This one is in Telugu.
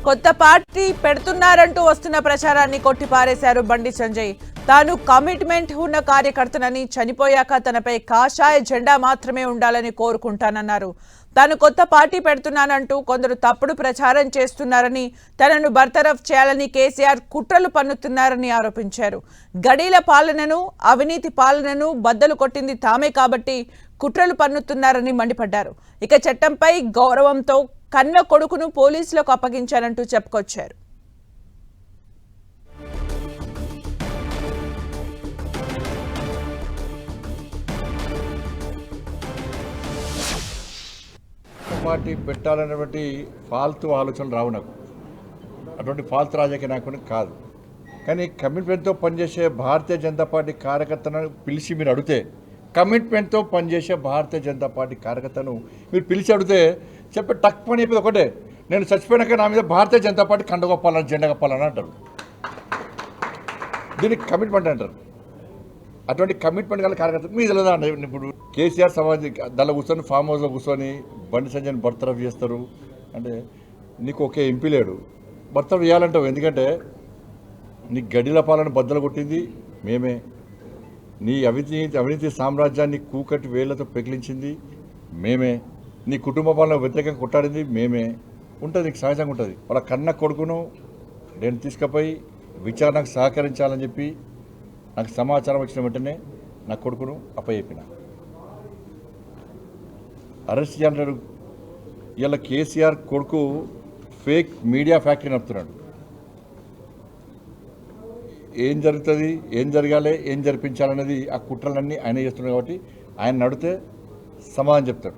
కొత్త పార్టీ పెడుతున్నారంటూ వస్తున్న ప్రచారాన్ని కొట్టిపారేశారు బండి సంజయ్. తాను కమిట్మెంట్ ఉన్న కార్యకర్తనని, చనిపోయాక తనపై కాషాయ జెండా మాత్రమే ఉండాలని కోరుకుంటానన్నారు. తాను కొత్త పార్టీ పెడుతున్నానంటూ కొందరు తప్పుడు ప్రచారం చేస్తున్నారని, తనను బర్తరఫ్ చేయాలని కేసీఆర్ కుట్రలు పన్నుతున్నారని ఆరోపించారు. గడీల పాలనను, అవినీతి పాలనను బద్దలు కొట్టింది తామే కాబట్టి కుట్రలు పన్నుతున్నారని మండిపడ్డారు. ఇక చట్టంపై గౌరవంతో కన్న కొడుకును పోలీసులకు అప్పగించారంటూ చెప్పుకొచ్చారు. పార్టీ పెట్టాలనేటువంటి ఫాల్తు ఆలోచనలు రావు నాకు. అటువంటి ఫాల్తు రాజకీయ నాయకుని కాదు. కానీ కమిట్మెంట్తో పనిచేసే భారతీయ జనతా పార్టీ కార్యకర్తను పిలిచి మీరు అడిగితే, కమిట్మెంట్తో పనిచేసే భారతీయ జనతా పార్టీ కార్యకర్తను మీరు పిలిచి అడిగితే చెప్పే టక్ పని చెప్పేది ఒకటే, నేను చచ్చిపోయినాక నా మీద భారతీయ జనతా పార్టీ కండ కప్పాలని, జెండా కప్పాలని అంటారు. దీనికి కమిట్మెంట్ అంటారు. అటువంటి కమిట్మెంట్ గల కార్యకర్త మీద లేదా అండి. ఇప్పుడు కేసీఆర్ సమాజం దానిలో కూర్చొని ఫామ్ హౌస్లో కూర్చొని బండి సంజయ్ని బర్తరఫ్ చేస్తారు అంటే నీకు ఒకే ఎంపీ లేడు, బర్తరఫ్ చేయాలంటావు. ఎందుకంటే నీ గడిల పాలన బద్దలు కొట్టింది మేమే, నీ అవినీతి సామ్రాజ్యాన్ని కూకటి వేళ్లతో పెకిలించింది మేమే, నీ కుటుంబ పాలన వ్యతిరేకంగా కొట్టాడింది మేమే. ఉంటుంది, నీకు సహజంగా ఉంటుంది. వాళ్ళ కన్న కొడుకును నేను తీసుకుపోయి విచారణకు సహకరించాలని చెప్పి నాకు సమాచారం వచ్చిన వెంటనే నా కొడుకును అప్పచెప్పిన. అరెస్ట్ చేయాలంటాడు. ఇలా కేసీఆర్ కొడుకు ఫేక్ మీడియా ఫ్యాక్టరీ నడుపుతున్నాడు. ఏం జరుగుతుంది, ఏం జరగాలి, ఏం జరిపించాలనేది ఆ కుట్రలన్నీ ఆయన చేస్తున్నాడు. కాబట్టి ఆయన నడితే సమాధానం చెప్తాడు.